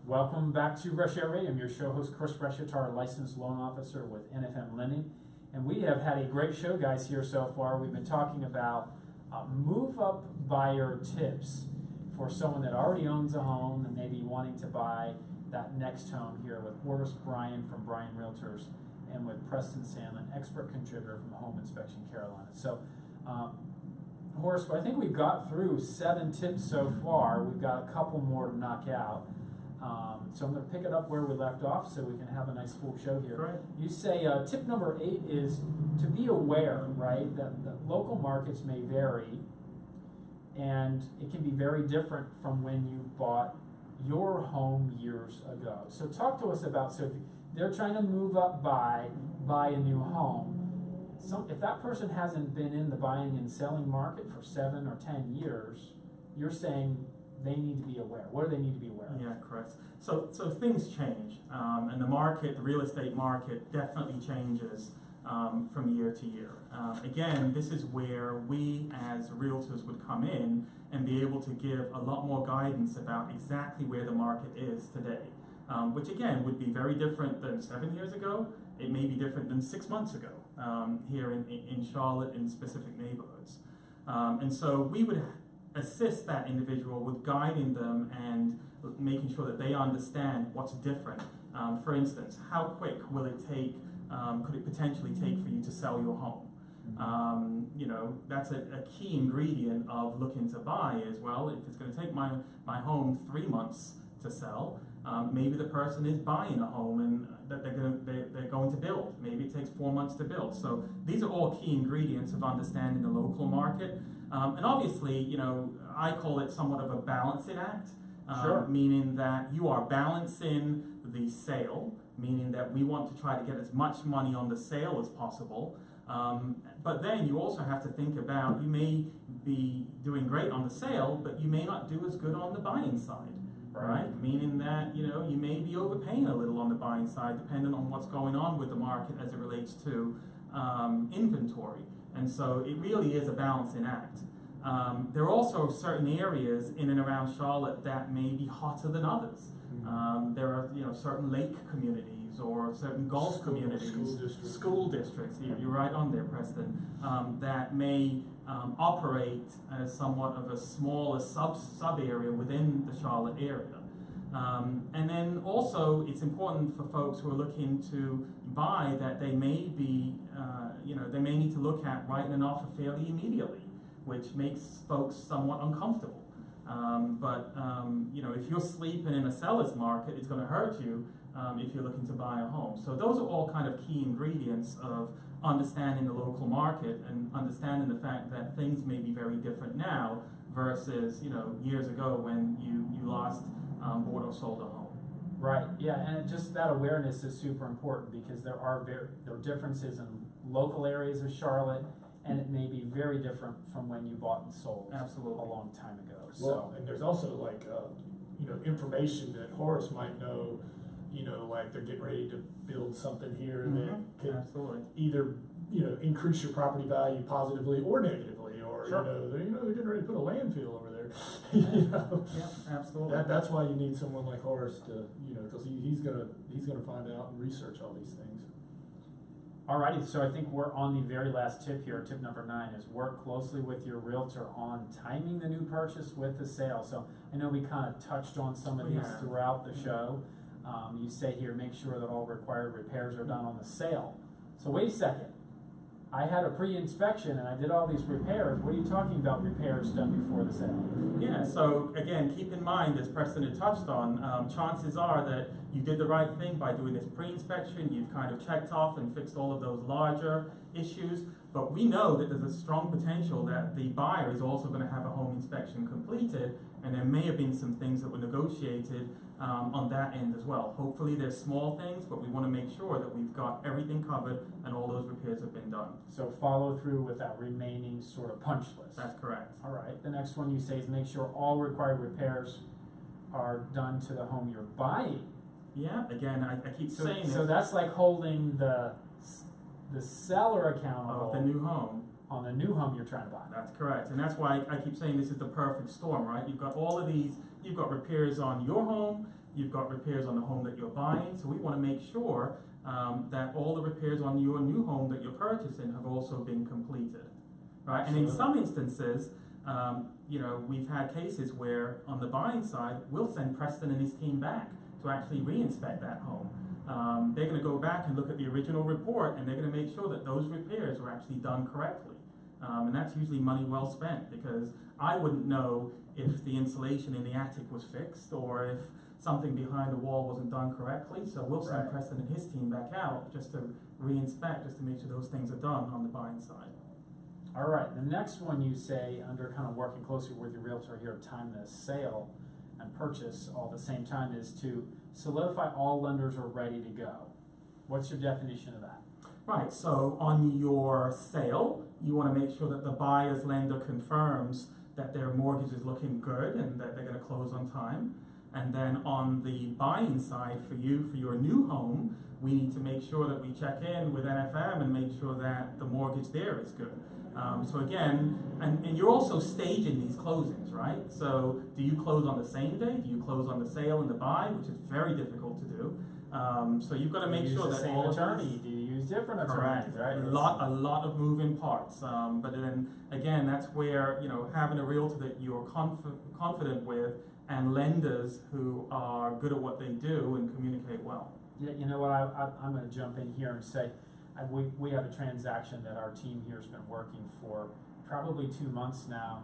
Welcome back to Rush Hour Radio. I'm your show host, Chris Reshitar, licensed loan officer with NFM Lending. And we have had a great show, guys, here so far. We've been talking about move-up buyer tips for someone that already owns a home and maybe wanting to buy that next home here with Horace Bryan from Bryan Realtors and with Preston Sandlin, expert contributor from Home Inspection Carolina. So, Horace, I think we've got through 7 tips so far. We've got a couple more to knock out. So I'm going to pick it up where we left off so we can have a nice full show here. Right. You say tip number 8 is to be aware, right, that local markets may vary and it can be very different from when you bought your home years ago. So talk to us about, so if they're trying to move up buy a new home, if that person hasn't been in the buying and selling market for 7 or 10 years, you're saying they need to be aware. What do they need to be aware of? Yeah, correct. So things change, and the market, the real estate market, definitely changes from year to year. Again, this is where we as realtors would come in and be able to give a lot more guidance about exactly where the market is today, which again would be very different than 7 years ago. It may be different than 6 months ago here in Charlotte in specific neighborhoods. And so we would assist that individual with guiding them and making sure that they understand what's different. For instance, how quick will it take, could it potentially take for you to sell your home? You know, that's a key ingredient of looking to buy is, well, if it's going to take my home 3 months to sell, maybe the person is buying a home and that they're going to build. Maybe it takes 4 months to build. So these are all key ingredients of understanding the local market. And obviously, you know, I call it somewhat of a balancing act, Sure. meaning that you are balancing the sale, meaning that we want to try to get as much money on the sale as possible. But then you also have to think about, you may be doing great on the sale, but you may not do as good on the buying side. Right? Meaning that, you know, you may be overpaying a little on the buying side depending on what's going on with the market as it relates to inventory. And so it really is a balancing act. There are also certain areas in and around Charlotte that may be hotter than others. There are, you know, certain lake communities or certain golf communities, school districts. You're right on there, Preston. That may operate as somewhat of a smaller sub area within the Charlotte area. And then also it's important for folks who are looking to buy that they may be, you know, they may need to look at writing an offer fairly immediately, which makes folks somewhat uncomfortable. You know, if you're sleeping in a seller's market, it's going to hurt you if you're looking to buy a home. So those are all kind of key ingredients of understanding the local market and understanding the fact that things may be very different now versus, you know, years ago when you last bought or sold a home. Right, yeah, and just that awareness is super important because there are differences in local areas of Charlotte, and it may be very different from when you bought and sold Absolutely. a long time ago. Well, and there's also like, you know, information that Horace might know, you know, like they're getting ready to build something here that could Absolutely. either, you know, increase your property value positively or negatively, or, Sure. they're getting ready to put a landfill over there. You know? Yeah, absolutely. That's why you need someone like Horace to, you know, because he's gonna find out and research all these things. Alrighty, so I think we're on the very last tip here. Tip number 9 is work closely with your realtor on timing the new purchase with the sale. So I know we kind of touched on some of these throughout the show. You say here, make sure that all required repairs are done on the sale. So wait a second. I had a pre-inspection and I did all these repairs. What are you talking about repairs done before the sale? Yeah, so again, keep in mind, as Preston had touched on, chances are that you did the right thing by doing this pre-inspection. You've kind of checked off and fixed all of those larger issues, but we know that there's a strong potential that the buyer is also going to have a home inspection completed, and there may have been some things that were negotiated on that end as well. Hopefully there's small things, but we want to make sure that we've got everything covered and all those repairs have been done. So follow through with that remaining sort of punch list. That's correct. All right, the next one you say is make sure all required repairs are done to the home you're buying. Yeah, again, I keep saying So it. that's like holding the seller accountable Of the new home. on the new home you're trying to buy. That's correct, and that's why I keep saying this is the perfect storm, right? You've got all of these, you've got repairs on your home, you've got repairs on the home that you're buying, so we want to make sure that all the repairs on your new home that you're purchasing have also been completed, right? And in some instances, we've had cases where on the buying side, we'll send Preston and his team back to actually re-inspect that home. They're going to go back and look at the original report, and they're going to make sure that those repairs were actually done correctly. And that's usually money well spent, because I wouldn't know if the insulation in the attic was fixed or if something behind the wall wasn't done correctly. So we'll send Preston and his team back out just to re-inspect, just to make sure those things are done on the buying side. All right, the next one you say, under kind of working closely with your realtor here, time the sale and purchase all at the same time, is to solidify all lenders are ready to go. What's your definition of that? Right, so on your sale, you want to make sure that the buyer's lender confirms that their mortgage is looking good and that they're going to close on time. And then on the buying side for you, for your new home, we need to make sure that we check in with NFM and make sure that the mortgage there is good. So again, and you're also staging these closings, right? So do you close on the same day? Do you close on the sale and the buy, which is very difficult to do? So you've got to make sure that same all attorney. Do you use different attorneys? Right. A lot of moving parts. But then again, that's where having a realtor that you're confident with and lenders who are good at what they do and communicate well. Yeah, you know what? I'm going to jump in here and say, we have a transaction that our team here has been working for probably 2 months now,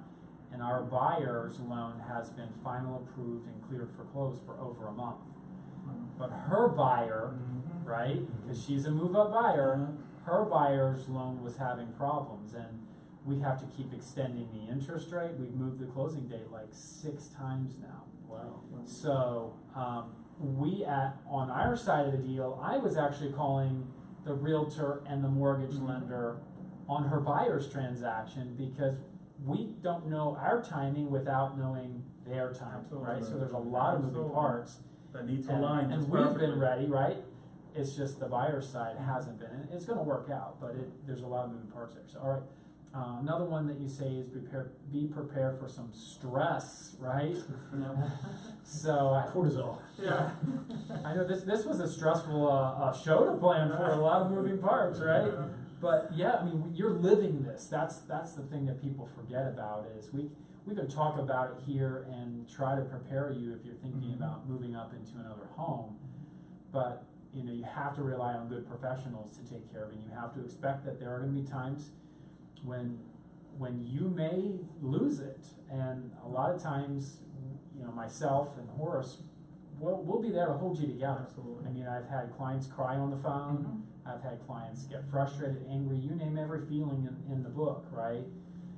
and our buyer's loan has been final approved and cleared for close for over a month. But her buyer, right, because she's a move-up buyer, her buyer's loan was having problems, and we have to keep extending the interest rate. We've moved the closing date like 6 times now. Wow. So on our side of the deal, I was actually calling the realtor and the mortgage lender on her buyer's transaction, because we don't know our timing without knowing their time, right? So there's a lot of moving parts that need to align. And we've been ready, right? It's just the buyer's side hasn't been, and it's going to work out, but there's a lot of moving parts there. So, all right. Another one that you say is be prepared for some stress, right? So cortisol. Yeah, I know this was a stressful show to plan for, a lot of moving parts, right? But yeah, I mean, you're living this. That's the thing that people forget about, is we can talk about it here and try to prepare you if you're thinking about moving up into another home, but you have to rely on good professionals to take care of it. You have to expect that there are going to be times when you may lose it, and a lot of times, myself and Horace, we'll be there to hold you together. Absolutely. I mean, I've had clients cry on the phone. I've had clients get frustrated, angry. You name every feeling in the book, right?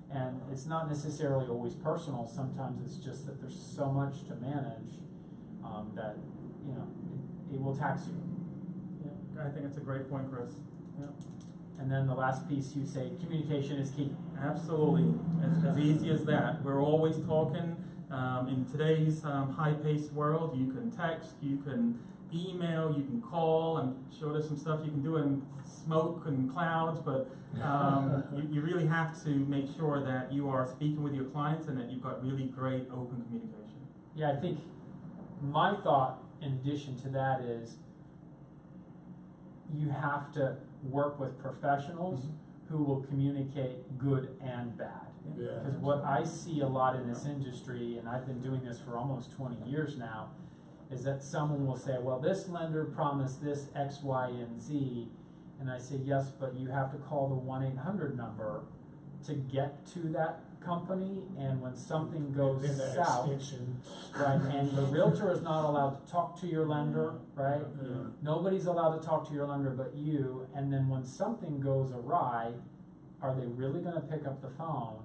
And it's not necessarily always personal. Sometimes it's just that there's so much to manage that it will tax you. Yeah, I think it's a great point, Chris. Yeah. And then the last piece, you say communication is key. Absolutely, as easy as that. We're always talking. In today's high-paced world, you can text, you can email, you can call. I'm sure there's some stuff you can do in smoke and clouds, but you really have to make sure that you are speaking with your clients and that you've got really great open communication. Yeah, I think my thought in addition to that is you have to work with professionals who will communicate good and bad. Because what I see a lot in this industry, and I've been doing this for almost 20 years now, is that someone will say, well, this lender promised this X, Y, and Z. And I say, yes, but you have to call the 1-800 number to get to that company. And when something goes south, right, and the realtor is not allowed to talk to your lender, right? Nobody's allowed to talk to your lender but you. And then when something goes awry, are they really going to pick up the phone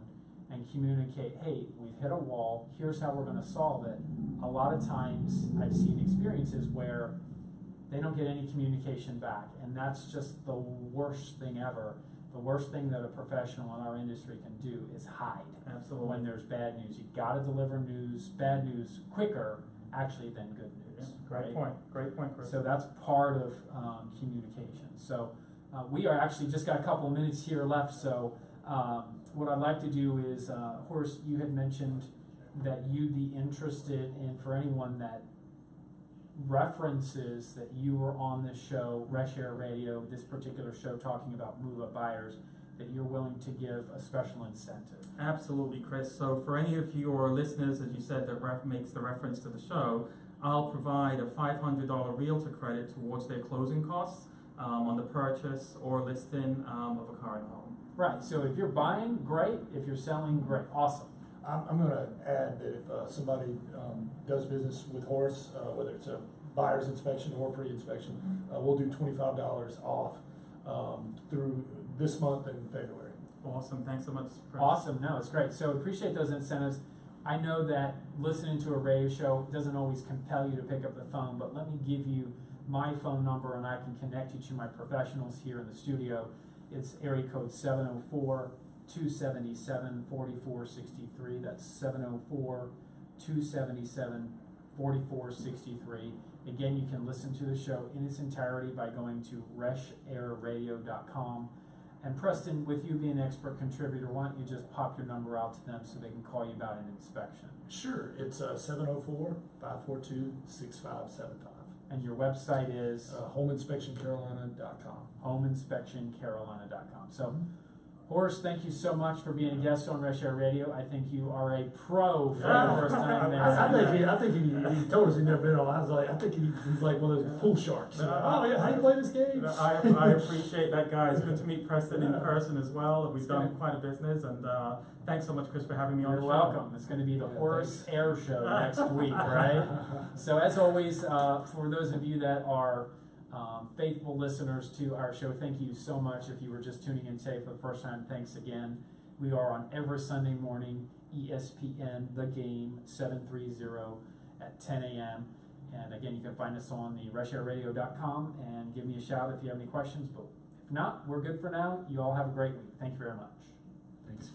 and communicate, hey, we've hit a wall, here's how we're going to solve it? A lot of times I've seen experiences where they don't get any communication back, and that's just the worst thing ever. The worst thing that a professional in our industry can do is hide. Absolutely. When there's bad news. You got to deliver bad news quicker, actually, than good news. Yeah, great point, Chris. So that's part of communication. So we are actually just got a couple of minutes here left, so what I'd like to do is, Horace, you had mentioned that you'd be interested in, for anyone that references that you were on this show, Resh Air Radio, this particular show talking about move-up buyers, that you're willing to give a special incentive. Absolutely, Chris. So for any of your listeners, as you said, that makes the reference to the show, I'll provide a $500 Realtor credit towards their closing costs on the purchase or listing of a current home. Right, so if you're buying, great. If you're selling, great. Awesome. I'm going to add that if somebody does business with Horace, whether it's a buyer's inspection or pre-inspection, we'll do $25 off through this month and February. Awesome. Thanks so much, Chris. Awesome. No, it's great. So appreciate those incentives. I know that listening to a radio show doesn't always compel you to pick up the phone, but let me give you my phone number and I can connect you to my professionals here in the studio. It's area code 704-277-4463. That's 704-277-4463. Again, you can listen to the show in its entirety by going to reshairradio.com. And Preston, with you being an expert contributor, why don't you just pop your number out to them so they can call you about an inspection? Sure, it's 704-542-6575. And your website is? Homeinspectioncarolina.com. Homeinspectioncarolina.com. So, Horace, thank you so much for being a guest on Resh Air Radio. I think you are a pro for the first time there. I think he told us he'd never been on. I was like, I think he's like one of those pool sharks. Oh yeah, how do you play this game? I appreciate that, guys. Good to meet Preston in person as well. We've done quite a business, and thanks so much, Chris, for having me on the show. You're welcome. It's going to be the Horace Air Show next week, right? So as always, for those of you that are faithful listeners to our show, thank you so much. If you were just tuning in today for the first time, thanks again. We are on every Sunday morning, ESPN, The Game, 730 at 10 a.m. And again, you can find us on the reshairradio.com and give me a shout if you have any questions. But if not, we're good for now. You all have a great week. Thank you very much. Thanks.